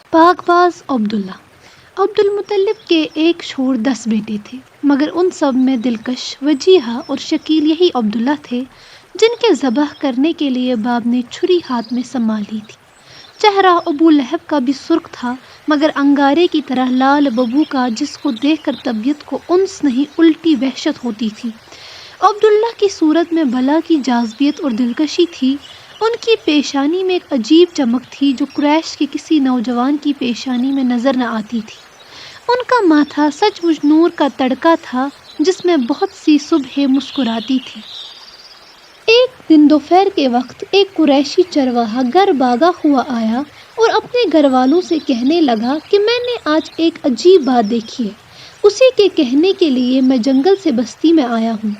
پاک باز عبداللہ۔ عبد المطلب کے ایک چھوڑ 10 بیٹے تھے، مگر ان سب میں دلکش، وجیحہ اور شکیل یہی عبداللہ تھے جن کے ذبح کرنے کے لیے باپ نے چھری ہاتھ میں سنبھال لی تھی۔ چہرہ ابو لہب کا بھی سرخ تھا، مگر انگارے کی طرح لال ببو کا، جس کو دیکھ کر طبیعت کو انس نہیں الٹی وحشت ہوتی تھی۔ عبداللہ کی صورت میں بلا کی جاذبیت اور دلکشی تھی۔ ان کی پیشانی میں ایک عجیب چمک تھی جو قریش کے کسی نوجوان کی پیشانی میں نظر نہ آتی تھی۔ ان کا ماتھا سچ مچ نور کا تڑکا تھا جس میں بہت سی صبح مسکراتی تھی۔ ایک دن دوپہر کے وقت ایک قریشی چرواہا گھر بھاگا ہوا آیا اور اپنے گھر والوں سے کہنے لگا کہ میں نے آج ایک عجیب بات دیکھی ہے۔ اسی کے کہنے کے لیے میں جنگل سے بستی میں آیا ہوں۔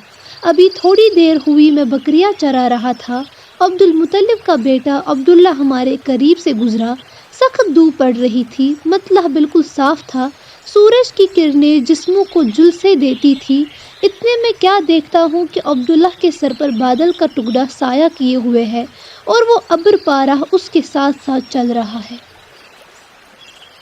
ابھی تھوڑی دیر ہوئی میں بکریاں چرا رہا تھا۔ عبد المطلب کا بیٹا عبداللہ ہمارے قریب سے گزرا۔ سخت دھوپ پڑ رہی تھی، مطلع بالکل صاف تھا، سورج کی کرنیں جسموں کو جھلسیں دیتی تھی۔ اتنے میں کیا دیکھتا ہوں کہ عبداللہ کے سر پر بادل کا ٹکڑا سایہ کیے ہوئے ہے اور وہ ابر پارہ اس کے ساتھ ساتھ چل رہا ہے۔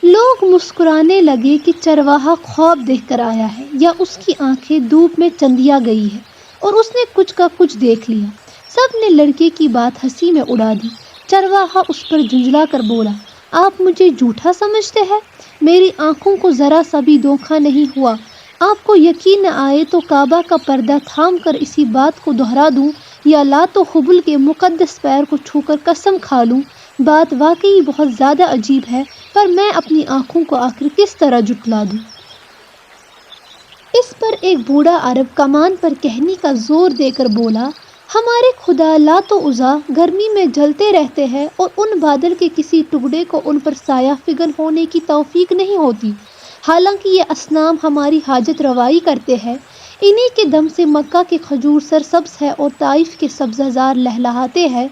لوگ مسکرانے لگے کہ چرواہا خواب دیکھ کر آیا ہے یا اس کی آنکھیں دھوپ میں چندیا گئی ہے اور اس نے کچھ کا کچھ دیکھ لیا۔ سب نے لڑکے کی بات ہنسی میں اڑا دی۔ چرواہا اس پر جھنجھلا کر بولا، آپ مجھے جھوٹا سمجھتے ہیں؟ میری آنکھوں کو ذرا سا بھی دھوکہ نہیں ہوا۔ آپ کو یقین نہ آئے تو کعبہ کا پردہ تھام کر اسی بات کو دہرا دوں یا لات و حبل کے مقدس پیر کو چھو کر قسم کھا لوں۔ بات واقعی بہت زیادہ عجیب ہے، پر میں اپنی آنکھوں کو آخر کس طرح جھٹلا دوں؟ اس پر ایک بوڑھا عرب کمان پر کہنی کا زور دے کر بولا، ہمارے خدا لات و عزا گرمی میں جلتے رہتے ہیں اور ان بادل کے کسی ٹکڑے کو ان پر سایہ فگن ہونے کی توفیق نہیں ہوتی، حالانکہ یہ اصنام ہماری حاجت روائی کرتے ہیں۔ انہی کے دم سے مکہ کے کھجور سرسبز ہے اور طائف کے سبزہ زار لہلہاتے ہیں۔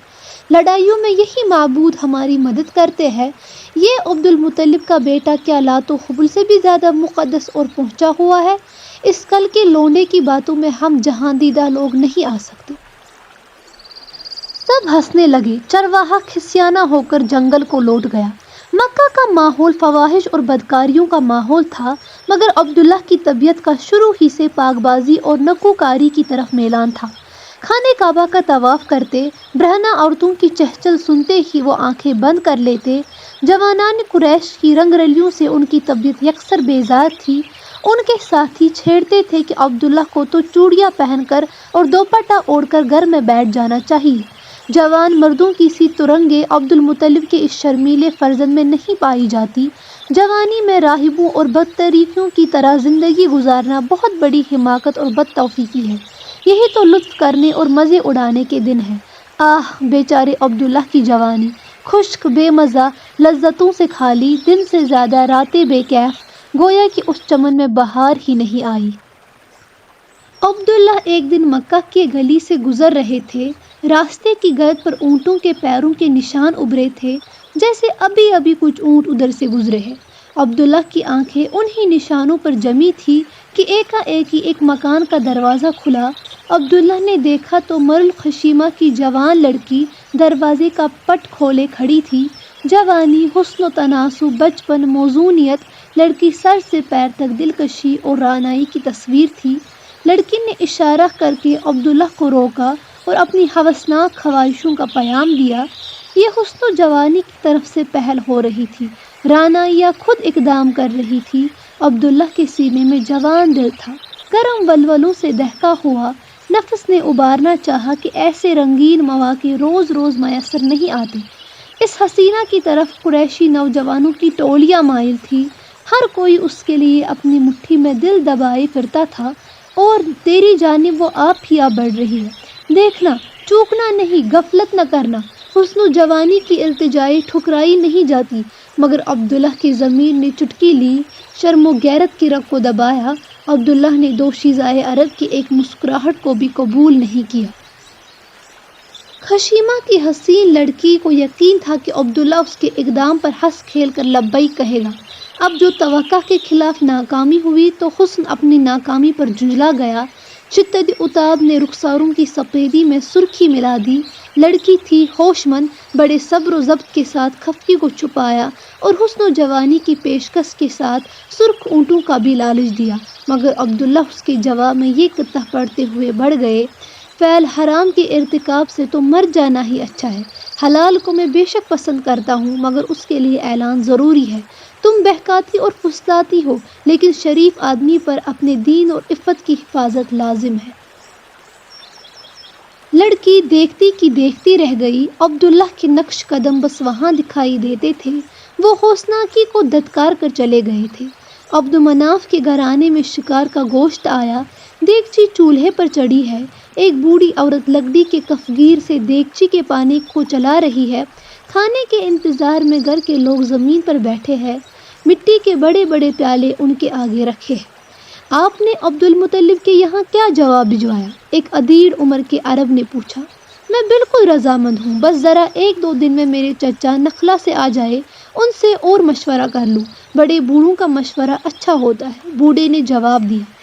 لڑائیوں میں یہی معبود ہماری مدد کرتے ہیں۔ یہ عبد المطلب کا بیٹا کیا لات و حبل سے بھی زیادہ مقدس اور پہنچا ہوا ہے؟ اس کل کے لونڈے کی باتوں میں ہم جہاں دیدہ لوگ نہیں آ سکتے۔ سب ہنسنے لگے۔ چرواہا کھسیانہ ہو کر جنگل کو لوٹ گیا۔ مکہ کا ماحول فواحش اور بدکاریوں کا ماحول تھا، مگر عبداللہ کی طبیعت کا شروع ہی سے پاک بازی اور نکوکاری کی طرف میلان تھا۔ خانہ کعبہ کا طواف کرتے، برہنہ عورتوں کی چہچل سنتے ہی وہ آنکھیں بند کر لیتے۔ جوانان قریش کی رنگ رلیوں سے ان کی طبیعت یکسر بیزار تھی۔ ان کے ساتھی چھیڑتے تھے کہ عبداللہ کو تو چوڑیاں پہن کر اور دوپٹہ اوڑھ کر گھر میں بیٹھ جانا چاہیے۔ جوان مردوں کی سی ترنگیں عبد المطلب کے اس شرمیلے فرزند میں نہیں پائی جاتی۔ جوانی میں راہبوں اور بدطریقوں کی طرح زندگی گزارنا بہت بڑی حماقت اور بد توفیقی ہے۔ یہی تو لطف کرنے اور مزے اڑانے کے دن ہیں۔ آہ بیچارے عبداللہ کی جوانی، خشک، بے مزہ، لذتوں سے خالی، دن سے زیادہ راتیں بے کیف، گویا کہ اس چمن میں بہار ہی نہیں آئی۔ عبداللہ ایک دن مکہ کے گلی سے گزر رہے تھے۔ راستے کی گرد پر اونٹوں کے پیروں کے نشان ابھرے تھے، جیسے ابھی ابھی کچھ اونٹ ادھر سے گزرے ہیں۔ عبداللہ کی آنکھیں انہی نشانوں پر جمی تھی کہ ایک ہی ایک مکان کا دروازہ کھلا۔ عبداللہ نے دیکھا تو مرالخشیمہ کی جوان لڑکی دروازے کا پٹ کھولے کھڑی تھی۔ جوانی، حسن و تناسب، بچپن، موزونیت، لڑکی سر سے پیر تک دلکشی اور رعنائی کی تصویر تھی۔ لڑکی نے اشارہ کر کے عبداللہ کو روکا اور اپنی ہوسناک خواہشوں کا پیام دیا۔ یہ حسن و جوانی کی طرف سے پہل ہو رہی تھی، رعنائیاں خود اقدام کر رہی تھی۔ عبداللہ کے سینے میں جوان دل تھا، گرم ولولوں سے دہکا ہوا۔ نفس نے ابارنا چاہا کہ ایسے رنگین مواقع روز روز میسر نہیں آتے۔ اس حسینہ کی طرف قریشی نوجوانوں کی ٹولیاں مائل تھی، ہر کوئی اس کے لیے اپنی مٹھی میں دل دبائے پھرتا تھا، اور تیری جانب وہ آپ ہی آ بڑھ رہی ہے۔ دیکھنا، چوکنا نہیں، غفلت نہ کرنا۔ حسن و جوانی کی التجائیں ٹھکرائی نہیں جاتی، مگر عبداللہ کی ضمیر نے چٹکی لی، شرم و غیرت کی رگ کو دبایا۔ عبداللہ نے دوشیزۂ عرب کی ایک مسکراہٹ کو بھی قبول نہیں کیا۔ خشیمہ کی حسین لڑکی کو یقین تھا کہ عبداللہ اس کے اقدام پر ہنس کھیل کر لبیک کہے گا۔ اب جو توقع کے خلاف ناکامی ہوئی تو حسن اپنی ناکامی پر جھنجلا گیا۔ شدت اتاب نے رخساروں کی سفیدی میں سرخی ملا دی۔ لڑکی تھی ہوش مند، بڑے صبر و ضبط کے ساتھ خفگی کو چھپایا اور حسن و جوانی کی پیشکش کے ساتھ سرخ اونٹوں کا بھی لالچ دیا، مگر عبداللہ اس کے جواب میں یہ قطع پڑھتے ہوئے بڑھ گئے: فعل حرام کے ارتکاب سے تو مر جانا ہی اچھا ہے۔ حلال کو میں بے شک پسند کرتا ہوں، مگر اس کے لیے اعلان ضروری ہے۔ تم بہکاتی اور فسلاتی ہو، لیکن شریف آدمی پر اپنے دین اور عفت کی حفاظت لازم ہے۔ لڑکی دیکھتی کی دیکھتی رہ گئی۔ عبداللہ کے نقش قدم بس وہاں دکھائی دیتے تھے، وہ حوصناکی کو دھتکار کر چلے گئے تھے۔ عبد مناف کے گھرانے میں شکار کا گوشت آیا، دیگچی چولہے پر چڑھی ہے، ایک بوڑھی عورت لکڑی کے کفگیر سے دیگچی کے پانی کو چلا رہی ہے، کھانے کے انتظار میں گھر کے لوگ زمین پر بیٹھے ہیں، مٹی کے بڑے بڑے پیالے ان کے آگے رکھے ہیں۔ آپ نے عبد المطلب کے یہاں کیا جواب بھجوایا؟ ایک ادھیڑ عمر کے عرب نے پوچھا۔ میں بالکل رضامند ہوں، بس ذرا ایک دو دن میں میرے چچا نخلا سے آ جائے، ان سے اور مشورہ کر لوں، بڑے بوڑھوں کا مشورہ اچھا ہوتا ہے، بوڑھے نے جواب دیا۔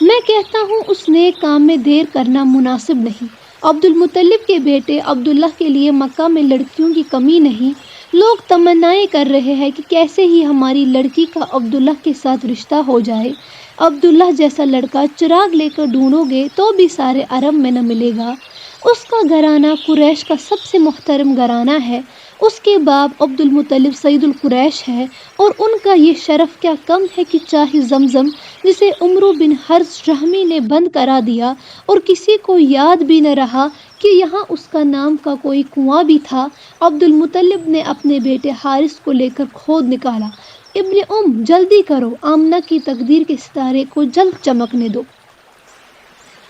میں کہتا ہوں اس نیک کام میں دیر کرنا مناسب نہیں۔ عبد المطلب کے بیٹے عبداللہ کے لیے مکہ میں لڑکیوں کی کمی نہیں، لوگ تمنائیں کر رہے ہیں کہ کیسے ہی ہماری لڑکی کا عبداللہ کے ساتھ رشتہ ہو جائے۔ عبداللہ جیسا لڑکا چراغ لے کر ڈھونڈو گے تو بھی سارے عرب میں نہ ملے گا۔ اس کا گھرانہ قریش کا سب سے محترم گھرانہ ہے، اس کے باپ عبد المطلب سید القریش ہے، اور ان کا یہ شرف کیا کم ہے کہ چاہے زمزم جسے عمرو بن حرز جہمی نے بند کرا دیا اور کسی کو یاد بھی نہ رہا کہ یہاں اس کا نام کا کوئی کنواں بھی تھا، عبد المطلب نے اپنے بیٹے حارث کو لے کر کھود نکالا۔ ابن جلدی کرو، آمنہ کی تقدیر کے ستارے کو جلد چمکنے دو۔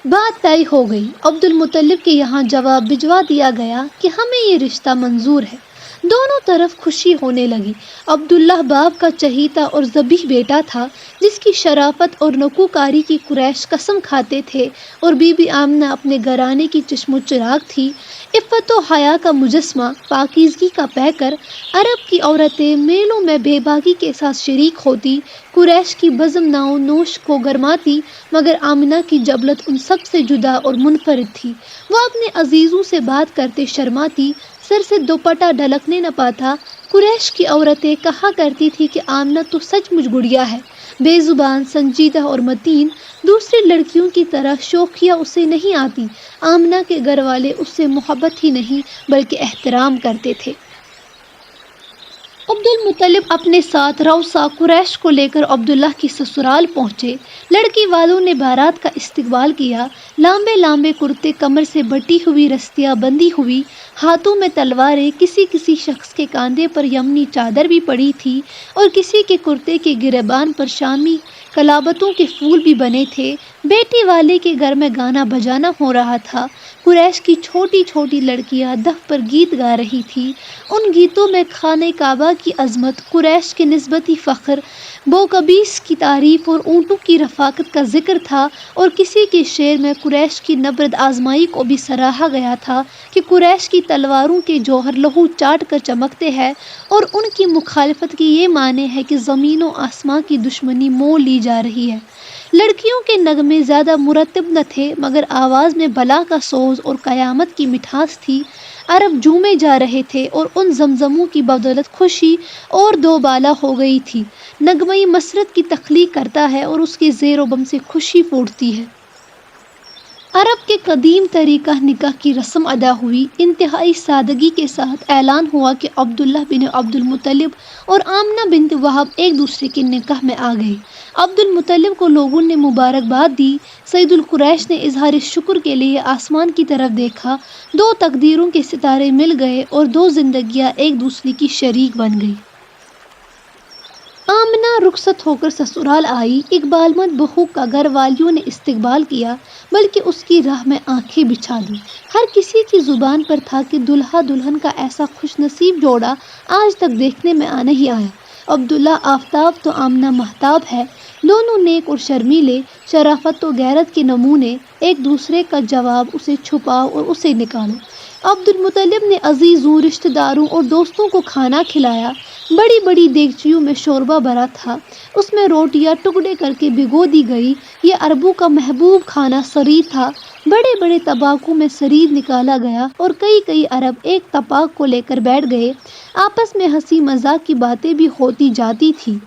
بات طے ہو گئی۔ عبد المطلب کے یہاں جواب بھجوا دیا گیا کہ ہمیں یہ رشتہ منظور ہے۔ دونوں طرف خوشی ہونے لگی۔ عبداللہ باپ کا چہیتا اور ذبیح بیٹا تھا، جس کی شرافت اور نکوکاری کی قریش قسم کھاتے تھے، اور بی بی آمنہ اپنے گھرانے کی چشم و چراغ تھی، عفت و حیا کا مجسمہ، پاکیزگی کا پیکر۔ عرب کی عورتیں میلوں میں بے باکی کے ساتھ شریک ہوتی، قریش کی بزم ناؤ نوش کو گرماتی، مگر آمنہ کی جبلت ان سب سے جدا اور منفرد تھی۔ وہ اپنے عزیزوں سے بات کرتے شرماتی، سر سے دوپٹہ ڈھلکنے نہ پاتا۔ قریش کی عورتیں کہا کرتی تھی کہ آمنہ تو سچ مچ گڑیا ہے، بے زبان، سنجیدہ اور متین، دوسری لڑکیوں کی طرح شوخیاں اسے نہیں آتی۔ آمنہ کے گھر والے اس سے محبت ہی نہیں بلکہ احترام کرتے تھے۔ عبد المطلب اپنے ساتھ روسا قریش کو لے کر عبداللہ کی سسرال پہنچے۔ لڑکی والوں نے بارات کا استقبال کیا۔ لمبے لمبے کرتے، کمر سے بٹی ہوئی رستیاں بندھی ہوئی، ہاتھوں میں تلواریں، کسی کسی شخص کے کاندھے پر یمنی چادر بھی پڑی تھی، اور کسی کے کرتے کے گریبان پر شامی کلابتوں کے پھول بھی بنے تھے۔ بیٹی والے کے گھر میں گانا بجانا ہو رہا تھا۔ قریش کی چھوٹی چھوٹی لڑکیاں دف پر گیت گا رہی تھیں۔ ان گیتوں میں خانہ کعبہ کی عظمت، قریش کے نسبتی فخر، بوقبیس کی تعریف اور اونٹوں کی رفاقت کا ذکر تھا، اور کسی کے شعر میں قریش کی نبرد آزمائی کو بھی سراہا گیا تھا کہ قریش کی تلواروں کے جوہر لہو چاٹ کر چمکتے ہیں، اور ان کی مخالفت کی یہ معنی ہے کہ زمین و آسمان کی دشمنی مول لی جا رہی ہے۔ لڑکیوں کے نغمے زیادہ مرتب نہ تھے، مگر آواز میں بلا کا سوز اور قیامت کی مٹھاس تھی۔ عرب جھومے جا رہے تھے، اور ان زمزموں کی بدولت خوشی اور دوبالا ہو گئی تھی۔ نغمہ مسرت کی تخلیق کرتا ہے اور اس کے زیر و بم سے خوشی پھوٹتی ہے۔ عرب کے قدیم طریقہ نکاح کی رسم ادا ہوئی۔ انتہائی سادگی کے ساتھ اعلان ہوا کہ عبداللہ بن عبد المطلب اور آمنہ بنت وہب ایک دوسرے کے نکاح میں آ گئے۔ عبد المطلب کو لوگوں نے مبارکباد دی۔ سید القریش نے اظہار شکر کے لیے آسمان کی طرف دیکھا۔ دو تقدیروں کے ستارے مل گئے اور دو زندگیاں ایک دوسرے کی شریک بن گئی۔ آمنہ رخصت ہو کر سسرال آئی۔ اقبال مند بہو کا گھر والیوں نے استقبال کیا، بلکہ اس کی راہ میں آنکھیں بچھا دیں۔ ہر کسی کی زبان پر تھا کہ دلہا دلہن کا ایسا خوش نصیب جوڑا آج تک دیکھنے میں نہیں آیا۔ عبداللہ آفتاب تو آمنہ مہتاب ہے، دونوں نیک اور شرمیلے، شرافت و غیرت کے نمونے۔ ایک دوسرے کا جواب، اسے چھپاؤ اور اسے نکالو۔ عبد المطلب نے عزیزوں، رشتہ داروں اور دوستوں کو کھانا کھلایا۔ بڑی بڑی دیگچیوں میں شوربہ بھرا تھا، اس میں روٹیاں ٹکڑے کر کے بھگو دی گئی۔ یہ عربوں کا محبوب کھانا سرید تھا۔ بڑے بڑے طباقوں میں سرید نکالا گیا اور کئی عرب ایک طباق کو لے کر بیٹھ گئے۔ آپس میں ہنسی مذاق کی باتیں بھی ہوتی جاتی تھیں۔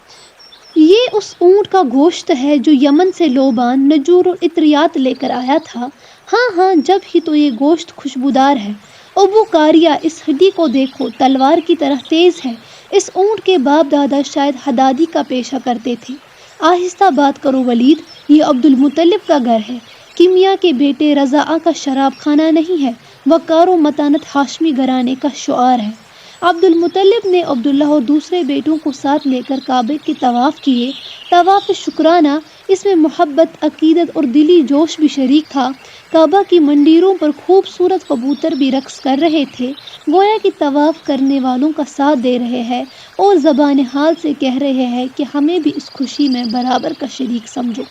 یہ اس اونٹ کا گوشت ہے جو یمن سے لوبان، نجور اور عطریات لے کر آیا تھا۔ ہاں، جب ہی تو یہ گوشت خوشبودار ہے۔ ابو قاریہ، اس ہڈی کو دیکھو، تلوار کی طرح تیز ہے۔ اس اونٹ کے باپ دادا شاید حدادی کا پیشہ کرتے تھے۔ آہستہ بات کرو ولید، یہ عبد المطلب کا گھر ہے، کیمیا کے بیٹے رضاء کا شراب خانہ نہیں ہے، وقار و متانت ہاشمی گھرانے کا شعار ہے۔ عبد المطلب نے عبداللہ اور دوسرے بیٹوں کو ساتھ لے کر کعبے کے طواف کیے۔ طواف شکرانہ، اس میں محبت، عقیدت اور دلی جوش بھی شریک تھا۔ کعبہ کی مندروں پر خوبصورت کبوتر بھی رقص کر رہے تھے، گویا کہ طواف کرنے والوں کا ساتھ دے رہے ہیں اور زبان حال سے کہہ رہے ہیں کہ ہمیں بھی اس خوشی میں برابر کا شریک سمجھو۔